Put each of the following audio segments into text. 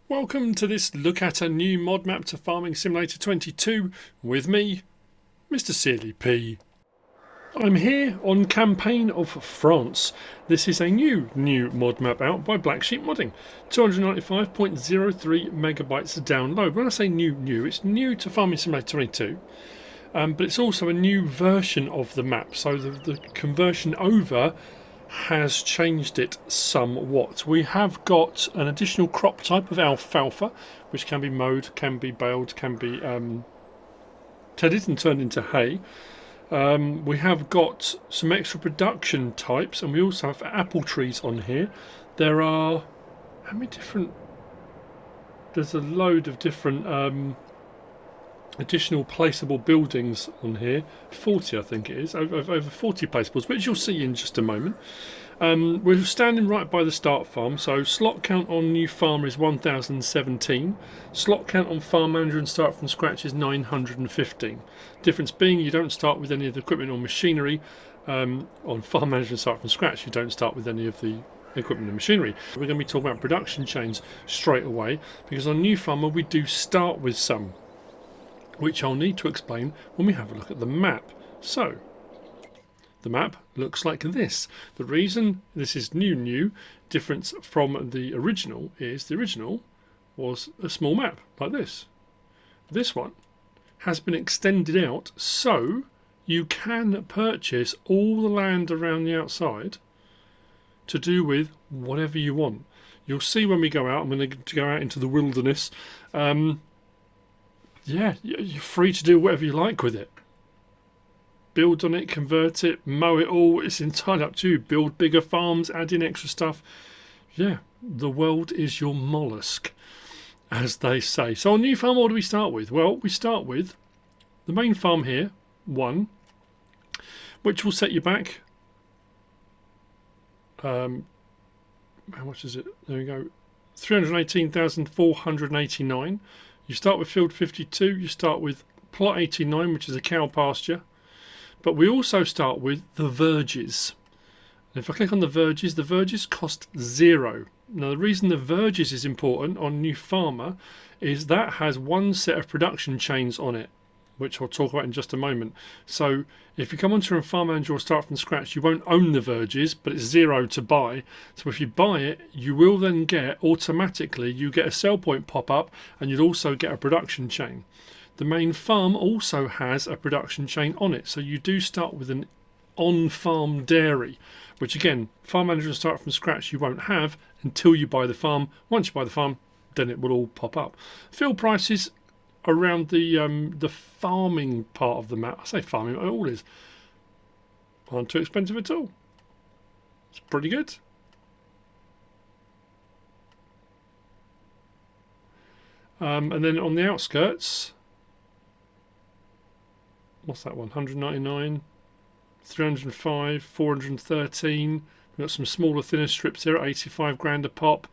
Welcome to this look at a new mod map to Farming Simulator 22 with me, MrSealyp. I'm here on Campaign of France. This is a new mod map out by Blacksheep Modding. 295.03 megabytes download. When I say new, it's new to Farming Simulator 22. But it's also a new version of the map, so the conversion over has changed it somewhat. We have got an additional crop type of alfalfa, which can be mowed, can be baled, can be tedded and turned into hay. We have got some extra production types, and we also have apple trees on here. There are how many different? There's a load of different additional placeable buildings on here. 40, I think it is, over 40 placeables, which you'll see in just a moment. We're standing right by the start farm, so slot count on new farmer is 1017. Slot count on farm manager and start from scratch is 915. Difference being you don't start with any of the equipment or machinery. On farm manager and start from scratch you don't start with any of the equipment and machinery. We're going to be talking about production chains straight away, because on new farmer we do start with some, which I'll need to explain when we have a look at the map. So the map looks like this. The reason this is new difference from the original is the original was a small map like this. This one has been extended out so you can purchase all the land around the outside to do with whatever you want. You'll see when we go out. I'm going to go out into the wilderness. Yeah, you're free to do whatever you like with it. Build on it, convert it, mow it all. It's entirely up to you. Build bigger farms, add in extra stuff. Yeah, the world is your mollusk, as they say. So on new farm, what do we start with? Well, we start with the main farm here, 1, which will set you back. How much is it? There we go. 318,489. You start with field 52. You start with plot 89, which is a cow pasture. But we also start with the verges. And if I click on the verges cost 0. Now the reason the verges is important on new farmer is that has one set of production chains on it, which I'll talk about in just a moment. So if you come onto a farm manager or start from scratch, you won't own the verges, but it's 0 to buy. So if you buy it, you will then get automatically, you get a sell point pop up, and you'd also get a production chain. The main farm also has a production chain on it, so you do start with an on-farm dairy, which again, farm manager start from scratch you won't have until you buy the farm. Once you buy the farm, then it will all pop up. Fuel prices around the farming part of the map. I say farming, it all is. Aren't too expensive at all. It's pretty good. And then on the outskirts, what's that one? 199, 305, 413. We've got some smaller, thinner strips here at 85 grand a pop.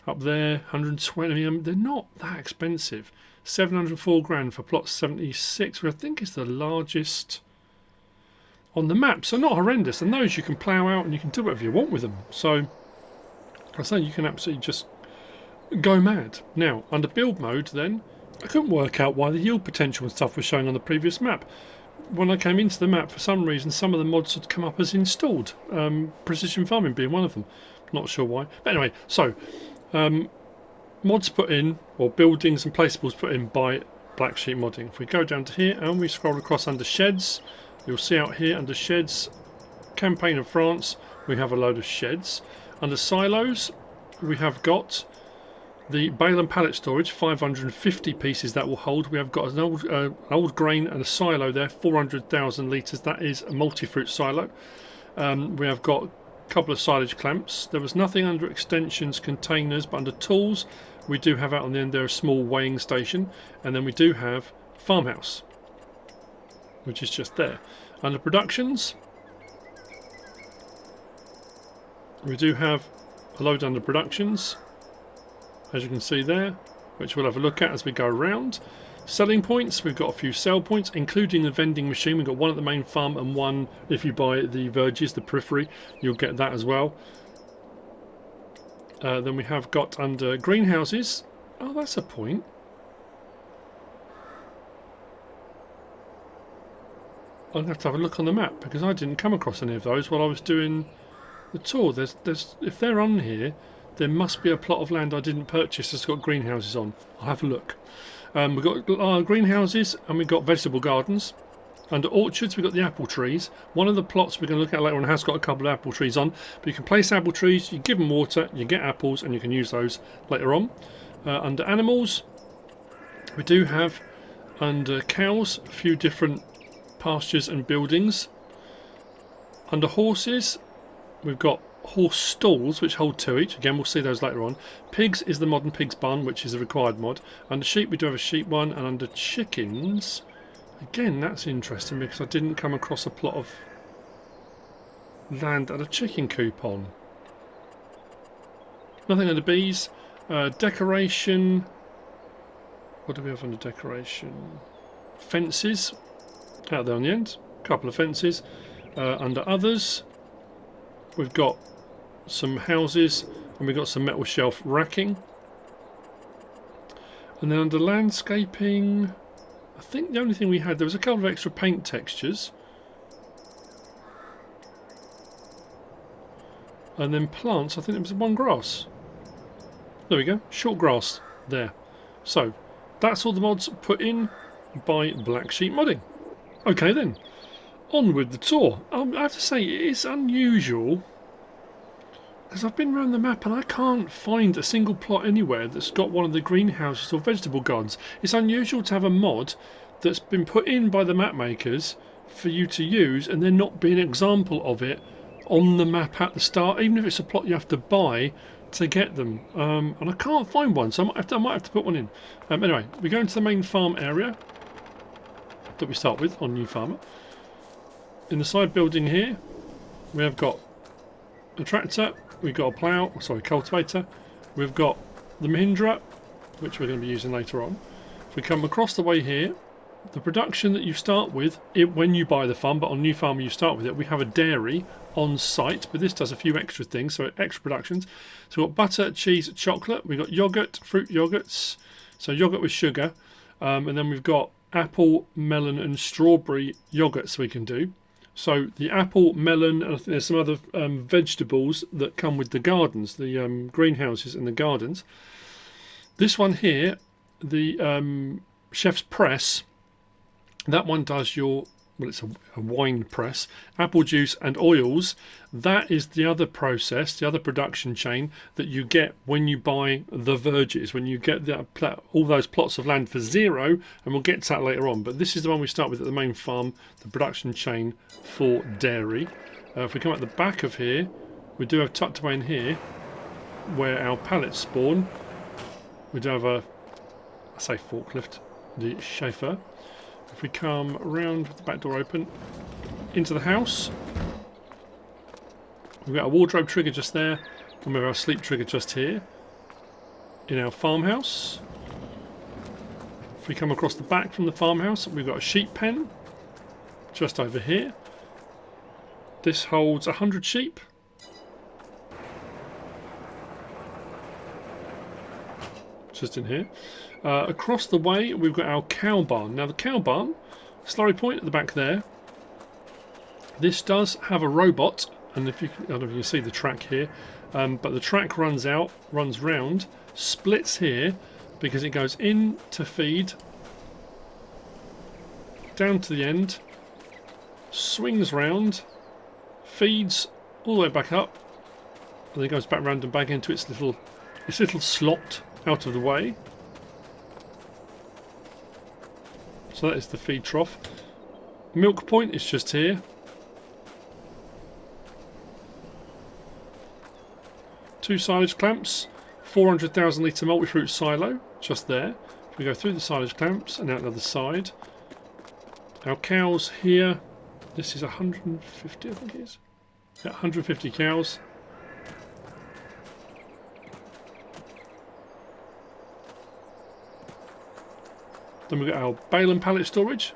Up there, 120. They're not that expensive. 704 grand for plot 76, which I think is the largest on the map. So not horrendous. And those you can plough out and you can do whatever you want with them. So like I say, you can absolutely just go mad. Now, under build mode, then I couldn't work out why the yield potential and stuff was showing on the previous map. When I came into the map, for some reason, some of the mods had come up as installed. Precision farming being one of them. Not sure why. But anyway, so mods put in, or buildings and placeables put in by Blacksheep Modding. If we go down to here and we scroll across under sheds, you'll see out here under sheds, Campaign of France, we have a load of sheds. Under silos, we have got the bale and pallet storage, 550 pieces that will hold. We have got an old grain and a silo there, 400,000 litres. That is a multi-fruit silo. We have got a couple of silage clamps. There was nothing under extensions, containers, but under tools we do have out on the end there a small weighing station, and then we do have farmhouse, which is just there. Under productions, we do have a load under productions, as you can see there, which we'll have a look at as we go around. Selling points, we've got a few sell points, including the vending machine. We've got one at the main farm and one, if you buy the verges, the periphery, you'll get that as well. Then we have got under greenhouses, Oh, that's a point. I'm going to have to have a look on the map because I didn't come across any of those while I was doing the tour. There's if they're on here, there must be a plot of land I didn't purchase that's got greenhouses on. I'll have a look. We've got greenhouses and we've got vegetable gardens. Under orchards, we've got the apple trees. One of the plots we're going to look at later on has got a couple of apple trees on, but you can place apple trees, you give them water, you get apples, and you can use those later on. Under animals, we do have under cows a few different pastures and buildings. Under horses, we've got horse stalls which hold 2 each. Again, we'll see those later on. Pigs is the modern pigs barn, which is a required mod. Under sheep, we do have a sheep one, and under chickens, again, that's interesting because I didn't come across a plot of land and a chicken coop on. Nothing under bees. Decoration. What do we have under decoration? Fences. Out there on the end. A couple of fences. Under others, we've got some houses and we've got some metal shelf racking. And then under landscaping, I think the only thing we had, there was a couple of extra paint textures. And then plants, I think there was one grass. There we go, short grass there. So, that's all the mods put in by Blacksheep Modding. Okay then, on with the tour. I have to say, it is unusual because I've been around the map and I can't find a single plot anywhere that's got one of the greenhouses or vegetable gardens. It's unusual to have a mod that's been put in by the map makers for you to use and there not be an example of it on the map at the start, even if it's a plot you have to buy to get them. And I can't find one, so I might have to put one in. Anyway, we go into the main farm area that we start with on New Farmer. In the side building here, we have got a tractor, we've got a plough, sorry, cultivator, we've got the Mahindra, which we're going to be using later on. If we come across the way here, the production that you start with when you buy the farm, but on New Farmer you start with it, we have a dairy on site, but this does a few extra things, so extra productions. So we've got butter, cheese, chocolate, we've got yogurt, fruit yogurts, so yogurt with sugar, and then we've got apple, melon and strawberry yogurts we can do. So the apple, melon, and I think there's some other vegetables that come with the gardens, the greenhouses and the gardens. This one here, the chef's press, that one does your, well, it's a wine press, apple juice and oils. That is the other process, the other production chain that you get when you buy the verges, when you get all those plots of land for 0, and we'll get to that later on. But this is the one we start with at the main farm, the production chain for dairy. If we come at the back of here, we do have tucked away in here where our pallets spawn. We do have I say forklift, the chauffeur. If we come around with the back door open into the house, we've got a wardrobe trigger just there, and we have our sleep trigger just here in our farmhouse. If we come across the back from the farmhouse, we've got a sheep pen just over here. This holds 100 sheep. Just in here. Across the way we've got our cow barn. Now the cow barn, slurry point at the back there, this does have a robot, and if you can, I don't know if you can see the track here, but the track runs round, splits here because it goes in to feed, down to the end, swings round, feeds all the way back up, and then goes back round and back into its little slot out of the way. So that is the feed trough. Milk point is just here. Two silage clamps, 400,000 litre multi-fruit silo, just there. We go through the silage clamps and out the other side. Our cows here, this is 150, I think it is. Yeah, 150 cows. Then we've got our bale and pallet storage.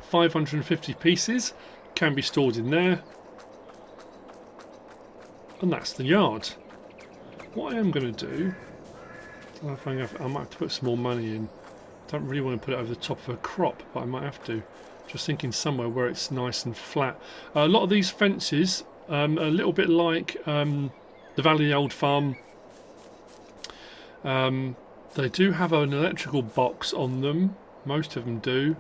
550 pieces can be stored in there. And that's the yard. What I am going to do, I might have to put some more money in. Don't really want to put it over the top of a crop, but I might have to. Just thinking somewhere where it's nice and flat. A lot of these fences, a little bit like the Valley Old Farm, they do have an electrical box on them. Most of them do,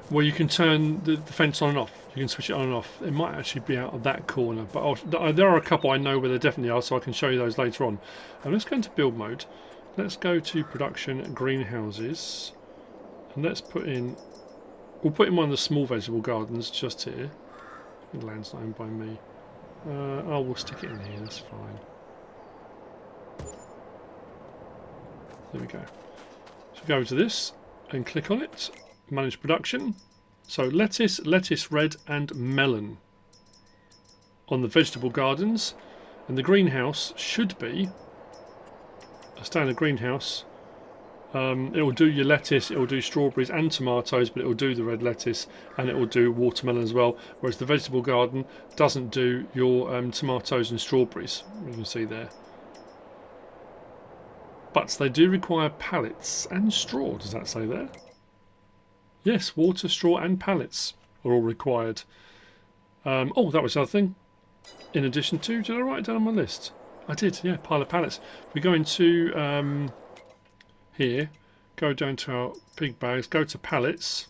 where you can turn the fence on and off. You can switch it on and off. It might actually be out of that corner, but there are a couple I know where they definitely are, so I can show you those later on. Let's go into build mode. Let's go to production greenhouses, and let's put in. We'll put in one of the small vegetable gardens just here. The land's not owned by me. Oh, we'll stick it in here. That's fine. There we go. So go to this and click on it. Manage production. So lettuce, red and melon on the vegetable gardens, and the greenhouse should be a standard greenhouse. It will do your lettuce, it will do strawberries and tomatoes, but it will do the red lettuce and it will do watermelon as well, whereas the vegetable garden doesn't do your tomatoes and strawberries, you can see there. But they do require pallets and straw. Does that say there? Yes, water, straw and pallets are all required. Oh, that was the other thing. In addition to, did I write it down on my list? I did, yeah, pile of pallets. We go into here, go down to our big bags, go to pallets.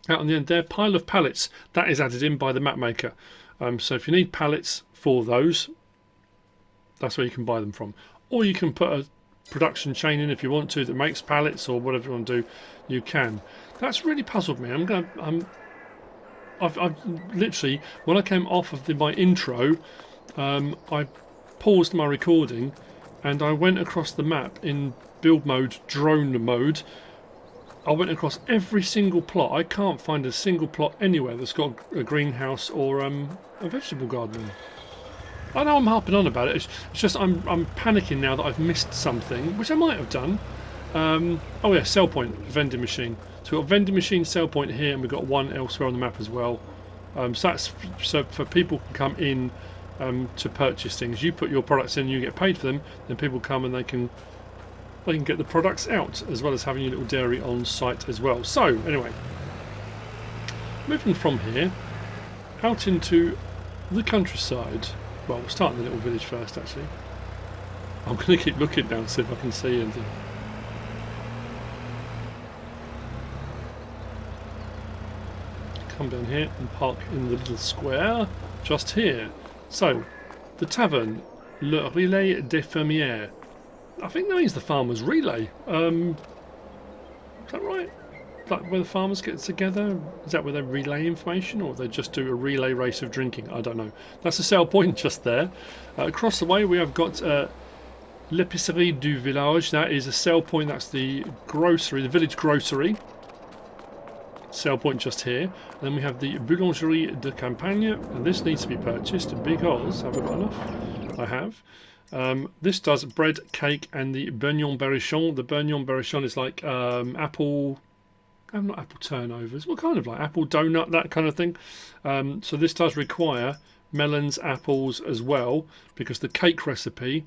Out on the end there, pile of pallets. That is added in by the map maker. So if you need pallets for those, that's where you can buy them from. Or you can put a production chain in if you want to that makes pallets, or whatever you want to do, you can. That's really puzzled me. I've literally, when I came off of my intro, I paused my recording and I went across the map in build mode, drone mode. I went across every single plot. I can't find a single plot anywhere that's got a greenhouse or a vegetable garden. I know I'm harping on about it. It's just I'm panicking now that I've missed something, which I might have done. Oh yeah, sell point, vending machine. So we've got vending machine, sell point here, and we've got one elsewhere on the map as well. So that's so for people can come in to purchase things. You put your products in, you get paid for them. Then people come and they can get the products out, as well as having your little dairy on site as well. So anyway, moving from here out into the countryside. Well, we'll start in the little village first. Actually, I'm going to keep looking down to see if I can see anything. Come down here and park in the little square just here. So, the tavern, Le Relais des Fermiers. I think that means the farmers' relay. Is that right? Like where the farmers get together? Is that where they relay information, or they just do a relay race of drinking? I don't know. That's a sell point just there. Across the way we have got L'épicerie du village. That is a sell point. That's the grocery, the village grocery. Sell point just here. And then we have the Boulangerie de Campagne, and this needs to be purchased because have I got enough? I have. This does bread, cake, and the beignon berrichon. The beignon berrichon is like apple. Not apple turnovers. What kind of like apple donut, that kind of thing. So this does require melons, apples as well, because the cake recipe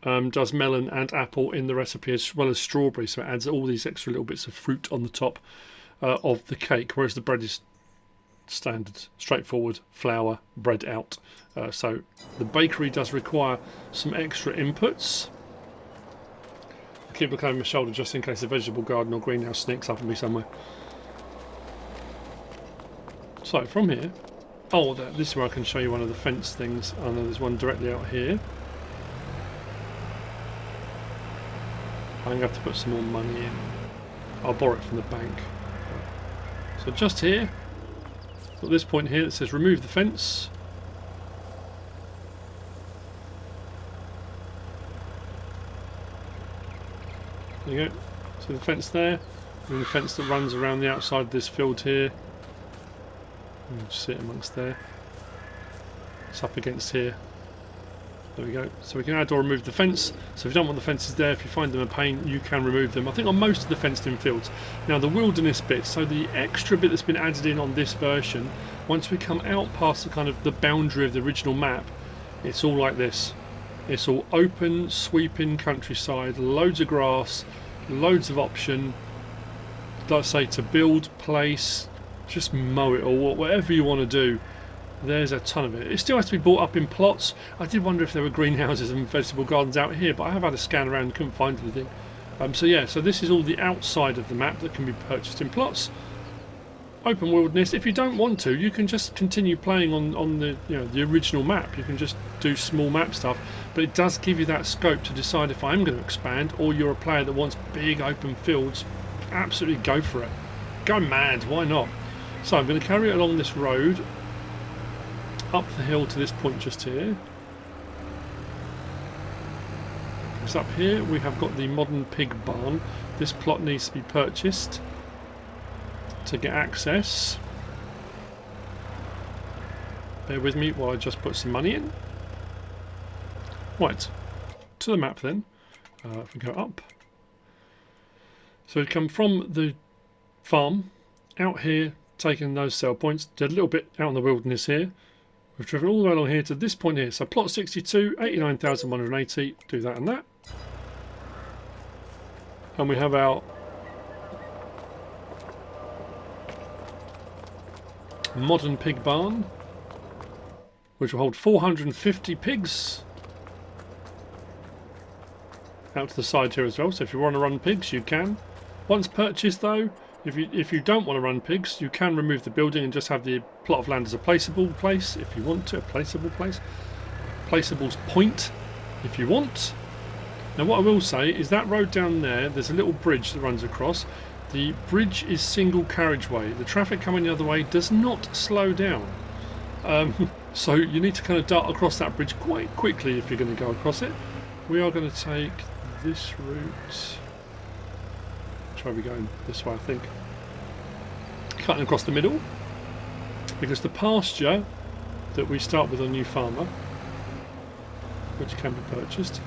does melon and apple in the recipe as well as strawberry. So it adds all these extra little bits of fruit on the top of the cake, whereas the bread is standard, straightforward, flour, bread out. So the bakery does require some extra inputs. Keep looking over my shoulder just in case the vegetable garden or greenhouse sneaks up on me somewhere. So from here, oh, this is where I can show you one of the fence things. I know there's one directly out here. I'm going to have to put some more money in. I'll borrow it from the bank. So just here, at this point here, it says remove the fence. There you go. So the fence there, and the fence that runs around the outside of this field here. You can just see it amongst there. It's up against here. There we go. So we can add or remove the fence. So if you don't want the fences there, if you find them a pain, you can remove them. I think on most of the fenced-in fields. Now the wilderness bit, so the extra bit that's been added in on this version, once we come out past the kind of the boundary of the original map, it's all like this. It's all open, sweeping countryside, loads of grass, loads of option. Like I say, to build, place, just mow it or whatever you want to do. There's a ton of it. It still has to be bought up in plots. I did wonder if there were greenhouses and vegetable gardens out here, but I have had a scan around and couldn't find anything. So yeah, so this is all the outside of the map that can be purchased in plots. Open wilderness. If you don't want to, you can just continue playing on the the original map. You can just do small map stuff, but it does give you that scope to decide if I'm going to expand, or you're a player that wants big open fields. Absolutely go for it. Go mad. Why not? So I'm going to carry it along this road up the hill to this point just here. Because up here we have got the modern pig barn. This plot needs to be purchased to get access. Bear with me while I just put some money in. Right, to the map then. If we go up. So we come from the farm out here, taking those sell points. Did a little bit out in the wilderness here. We've driven all the way along here to this point here. So plot 62, 89,180. Do that and that. And we have our modern pig barn, which will hold 450 pigs. Out to the side here as well. So if you want to run pigs, you can. Once purchased though, if you don't want to run pigs, you can remove the building and just have the plot of land as a placeable place if you want to. A placeable place. Placeable's point if you want. Now what I will say is that road down there, there's a little bridge that runs across. The bridge is single carriageway. The traffic coming the other way does not slow down. So you need to kind of dart across that bridge quite quickly if you're going to go across it. We are going to take this route. Try we going this way, I think. Cutting across the middle, because the pasture that we start with a new farmer, which can be purchased,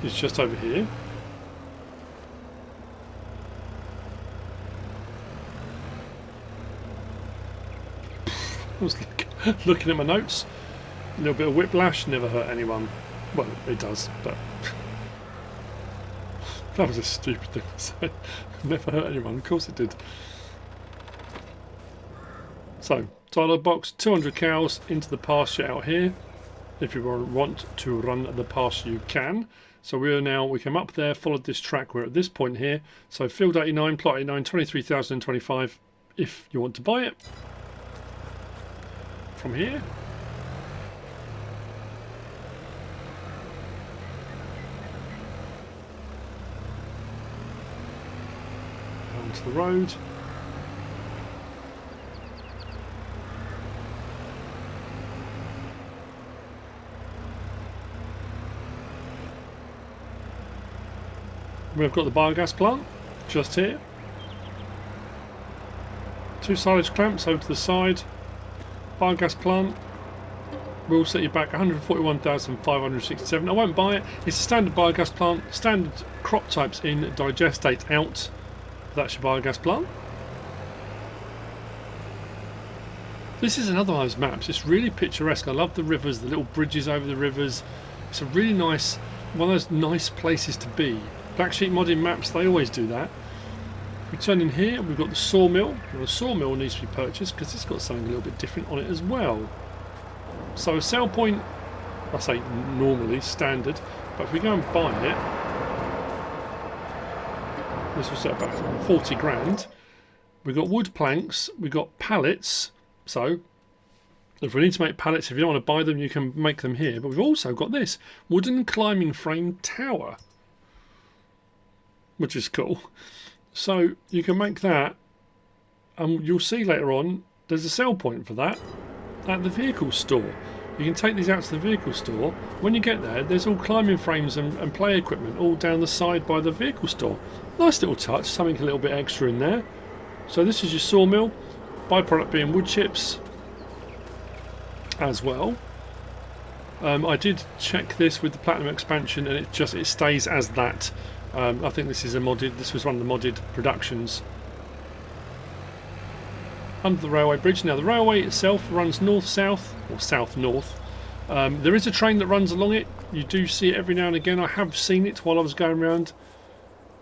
is just over here. I was looking at my notes. A little bit of whiplash, never hurt anyone. Well, it does, but that was a stupid thing to say. Never hurt anyone. Of course it did. So, dialogue box, 200 cows into the pasture out here. If you want to run the pasture, you can. So we come up there, followed this track. We're at this point here. So field 89, plot 89, 23,025 if you want to buy it. From here. Onto the road. We've got the biogas plant just here. 2 silage clamps over to the side. Biogas plant will set you back 141,567. I won't buy it. It's a standard biogas plant. Standard crop types in, digestate out. That's your biogas plant. This is another one of those maps. It's really picturesque. I love the rivers, the little bridges over the rivers. It's a really nice, one of those nice places to be. Blacksheep Modding maps, they always do that. We turn in here, we've got the sawmill. Well, the sawmill needs to be purchased because it's got something a little bit different on it as well. So a sell point, I say normally standard, but if we go and buy it, this will set about 40 grand. We've got wood planks, we've got pallets. So if we need to make pallets, if you don't want to buy them, you can make them here. But we've also got this wooden climbing frame tower, which is cool. So you can make that, and you'll see later on there's a sell point for that at the vehicle store. You can take these out to the vehicle store. When you get there, there's all climbing frames and play equipment all down the side by the vehicle store. Nice little touch, something a little bit extra in there. So this is your sawmill, byproduct being wood chips as well. I did check this with the Platinum expansion, and it stays as that. I think this is a modded. This was one of the modded productions. Under the railway bridge. Now the railway itself runs north-south or south-north There is a train that runs along it. You do see it every now and again. I have seen it while I was going around,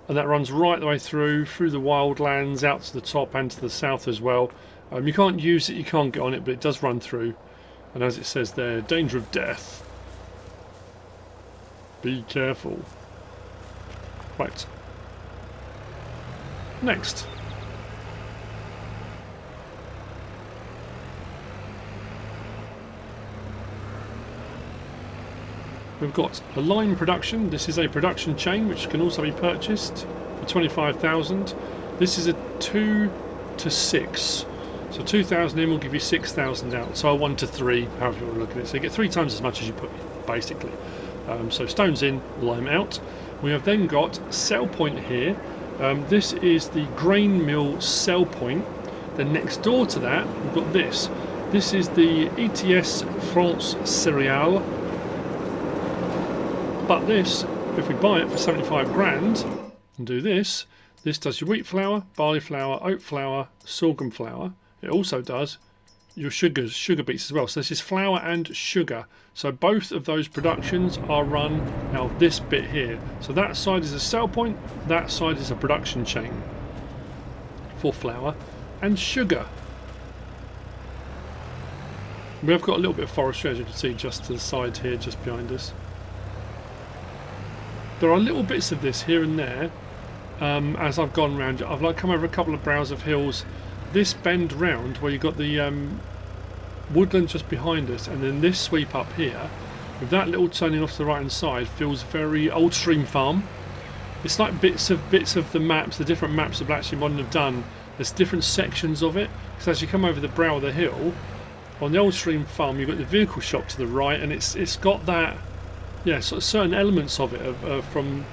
and that runs right the way through the wildlands, out to the top and to the south as well. You can't use it, you can't get on it, but it does run through. And as it says there, danger of death. Be careful. Right. Next. We've got a line production. This is a production chain which can also be purchased for 25,000. This is a 2 to 6. So 2,000 in will give you 6,000 out. So a 1 to 3, however you want to look at it. So you get 3 times as much as you put in, basically. So stones in, lime out. We have then got sell point here. This is the grain mill sell point. Then next door to that, we've got this. This is the ETS France Céréales. But this, if we buy it for 75 grand and do this, this does your wheat flour, barley flour, oat flour, sorghum flour. It also does your sugar beets as well. So this is flour and sugar. So both of those productions are run out of this bit here. So that side is a sell point, that side is a production chain for flour and sugar. We have got a little bit of forestry, as you can see, just to the side here, just behind us. There are little bits of this here and there as I've gone around. I've come over a couple of brows of hills. This bend round where you've got the woodland just behind us, and then this sweep up here with that little turning off to the right hand side feels very Old Stream Farm. It's like bits of the maps, the different maps that Blacksheep Modding have done. There's different sections of it. So as you come over the brow of the hill on the Old Stream Farm, you've got the vehicle shop to the right, and it's got that. Yeah, sort of certain elements of it from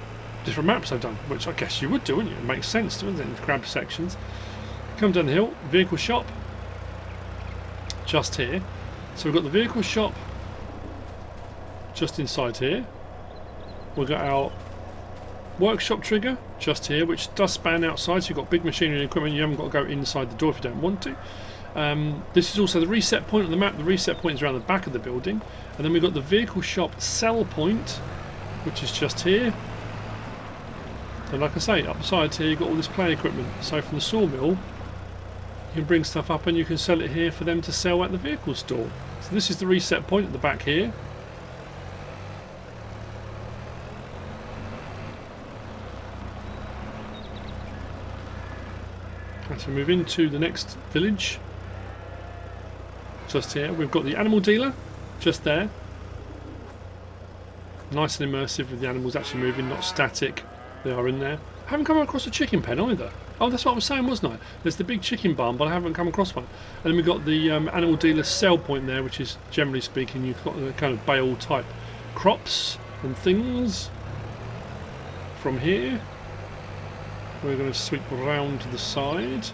different maps I've done, which I guess you would do, wouldn't you? It makes sense, doesn't it? Grab sections. Come down the hill, vehicle shop, just here. So we've got the vehicle shop just inside here. We've got our workshop trigger just here, which does span outside, so you've got big machinery and equipment. You haven't got to go inside the door if you don't want to. This is also the reset point on the map. The reset point is around the back of the building. And then we've got the vehicle shop sell point, which is just here. And like I say, up the side here you've got all this play equipment. So from the sawmill, you can bring stuff up and you can sell it here for them to sell at the vehicle store. So this is the reset point at the back here. As we move into the next village, just here, we've got the animal dealer, just there. Nice and immersive with the animals actually moving, not static. They are in there. I haven't come across a chicken pen either. Oh, that's what I was saying, wasn't I? There's the big chicken barn, but I haven't come across one. And then we've got the animal dealer sell point there, which is, generally speaking, you've got the kind of bale type crops and things. From here, we're going to sweep around to the side.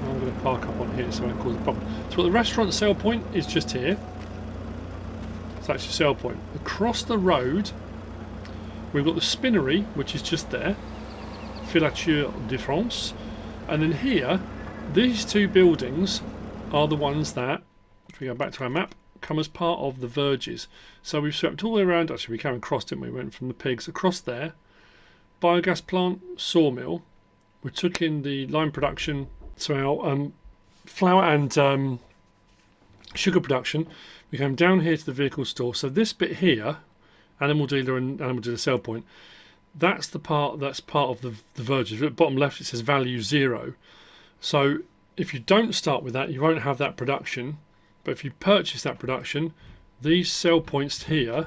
I'm going to park up on here so I don't cause a problem. So the restaurant sale point is just here. It's actually sale point. Across the road, we've got the spinnery, which is just there. Filature de France. And then here, these two buildings are the ones that, if we go back to our map, come as part of the verges. So we've swept all the way around. Actually, we came across, didn't we? We went from the pigs across there. Biogas plant, sawmill. We took in the lime production, so our flour and sugar production. We came down here to the vehicle store. So this bit here, animal dealer and animal dealer sell point, that's the part that's part of the verges. At the bottom left it says value 0. So if you don't start with that, you won't have that production. But if you purchase that production, these sell points here,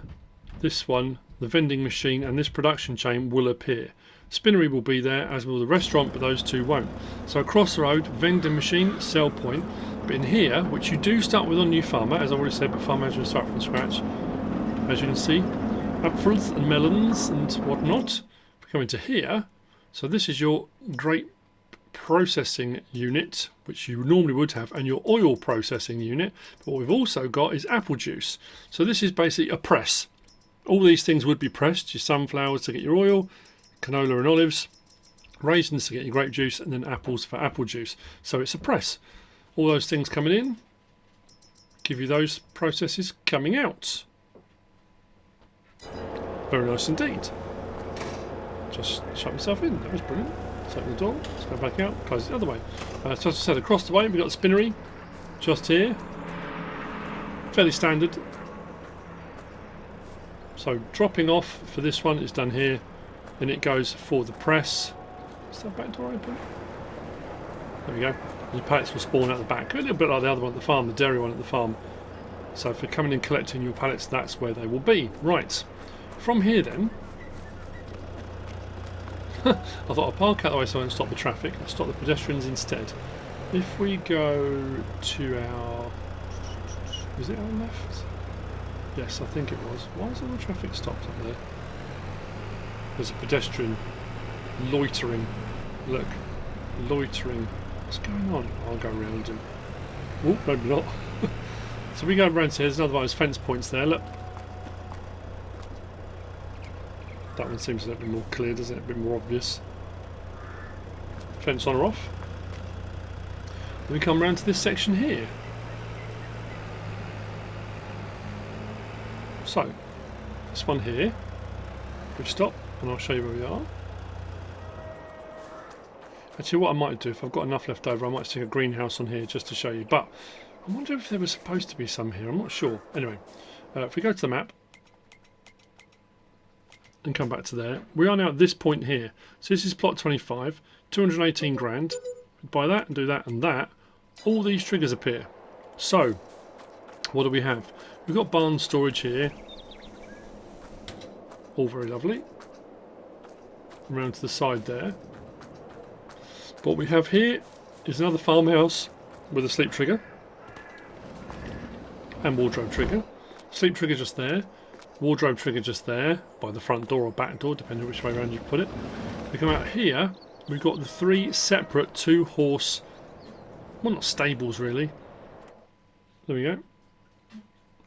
this one, the vending machine and this production chain will appear. Spinnery will be there, as will the restaurant, but those two won't. So across the road, vending machine, sell point. But in here, which you do start with on New Farmer, as I already said, but Farm Manager will start from scratch. As you can see, apples and melons and whatnot. We come into here, so this is your grape processing unit, which you normally would have, and your oil processing unit. But what we've also got is apple juice. So this is basically a press. All these things would be pressed. Your sunflowers to get your oil, canola and olives, raisins to get your grape juice, and then apples for apple juice. So it's a press. all those things coming in give you those processes coming out. Very nice indeed. Just shut myself in. That was brilliant. Let's open the door. Let's go back out. Close it the other way. So as I said, across the way we've got the spinnery just here. Fairly standard. So dropping off for this one is done here. Then it goes for the press. Is that back door open? There we go. The pallets will spawn out the back. A little bit like the other one at the farm, the dairy one at the farm. So if you're coming in collecting your pallets, that's where they will be. Right. From here then, I thought I'd park out the way so I don't stop the traffic. I'll stop the pedestrians instead. If we go to our... Was it our left? Yes, I think it was. Why is all the traffic stopped up there? There's a pedestrian loitering. Look. Loitering. What's going on? I'll go around him. Oh, maybe not. So we go around here. There's another one of those fence points there. Look. That one seems a little bit more clear, doesn't it? A bit more obvious. Fence on or off. Then we come round to this section here. So, this one here. We stop, and I'll show you where we are. Actually, what I might do, if I've got enough left over, I might stick a greenhouse on here just to show you. But I wonder if there was supposed to be some here. I'm not sure. Anyway, if we go to the map and come back to there, we are now at this point here. So this is plot 25, 218 grand. Buy that and do that and that. All these triggers appear. So, what do we have? We've got barn storage here. All very lovely. Around to the side there. What we have here is another farmhouse with a sleep trigger and wardrobe trigger. Sleep trigger just there, wardrobe trigger just there by the front door or back door, depending on which way around you put it. We come out here, we've got the 3 separate 2-horse, well, not stables really. There we go.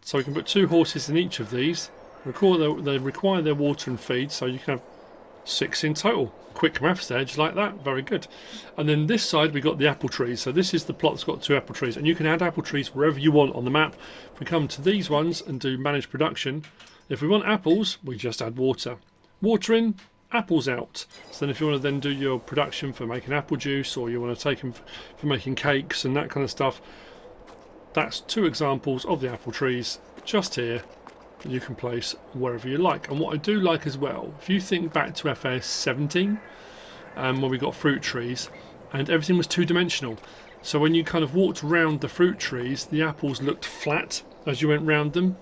So we can put 2 horses in each of these. They require their water and feed, so you can have 6 in total. Quick maths there, just like that. Very good. And then this side we got the apple trees. So this is the plot that's got 2 apple trees, and you can add apple trees wherever you want on the map. If we come to these ones and do manage production, if we want apples, we just add water. Water in, apples out. So then if you want to then do your production for making apple juice, or you want to take them for making cakes and that kind of stuff, that's 2 examples of the apple trees just here. You can place wherever you like. And what I do like as well, if you think back to FS17, where we got fruit trees and everything was 2-dimensional, so when you kind of walked around the fruit trees, the apples looked flat as you went round them.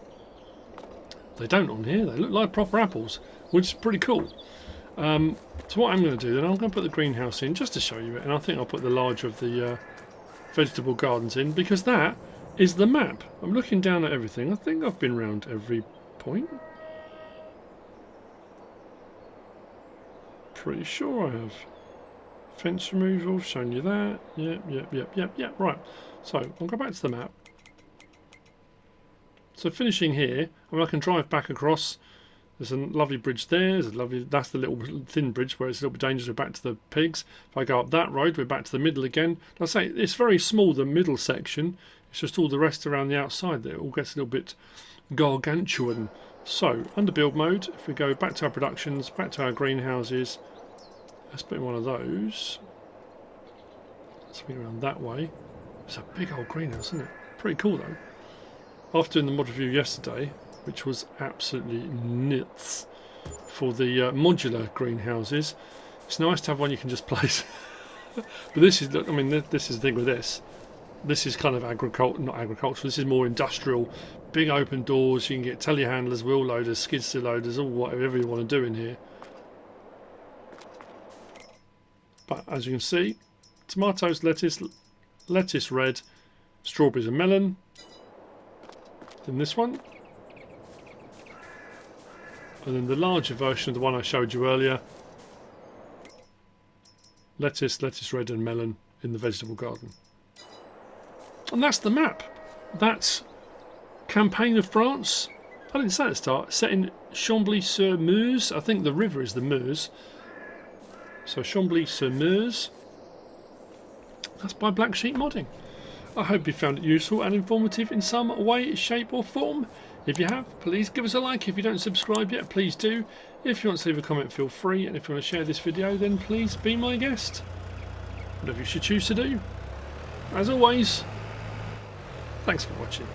They don't on here. They look like proper apples, which is pretty cool. So what I'm going to do then, I'm going to put the greenhouse in just to show you it, and I think I'll put the larger of the vegetable gardens in, because that is the map. I'm looking down at everything. I think I've been round every point. Pretty sure I have. Fence removal, shown you that. Yep. Right. So I'll go back to the map. So finishing here, I mean, I can drive back across. There's a lovely bridge there. There's a lovely. That's the little thin bridge where it's a little bit dangerous. We're back to the pigs. If I go up that road, we're back to the middle again. I say it's very small, the middle section. It's just all the rest around the outside there. It all gets a little bit gargantuan. So under build mode, if we go back to our productions, back to our greenhouses, let's put in one of those. Let's swing around that way. It's a big old greenhouse, isn't it? Pretty cool though. After doing the mod review yesterday, which was absolutely nuts for the modular greenhouses, it's nice to have one you can just place. But this is, I mean, this is the thing with this. This is kind of not agricultural, this is more industrial. Big open doors, you can get telehandlers, wheel loaders, skid steer loaders, all whatever you want to do in here. But as you can see, tomatoes, lettuce red, strawberries and melon. Then this one. And then the larger version of the one I showed you earlier. Lettuce red and melon in the vegetable garden. And that's the map. That's Campaign of France. I didn't say at the start. Set in Chambly-sur-Meuse. I think the river is the Meuse. So Chambly-sur-Meuse. That's by Blacksheep Modding. I hope you found it useful and informative in some way, shape or form. If you have, please give us a like. If you don't subscribe yet, please do. If you want to leave a comment, feel free. And if you want to share this video, then please be my guest. Whatever you should choose to do. As always, thanks for watching.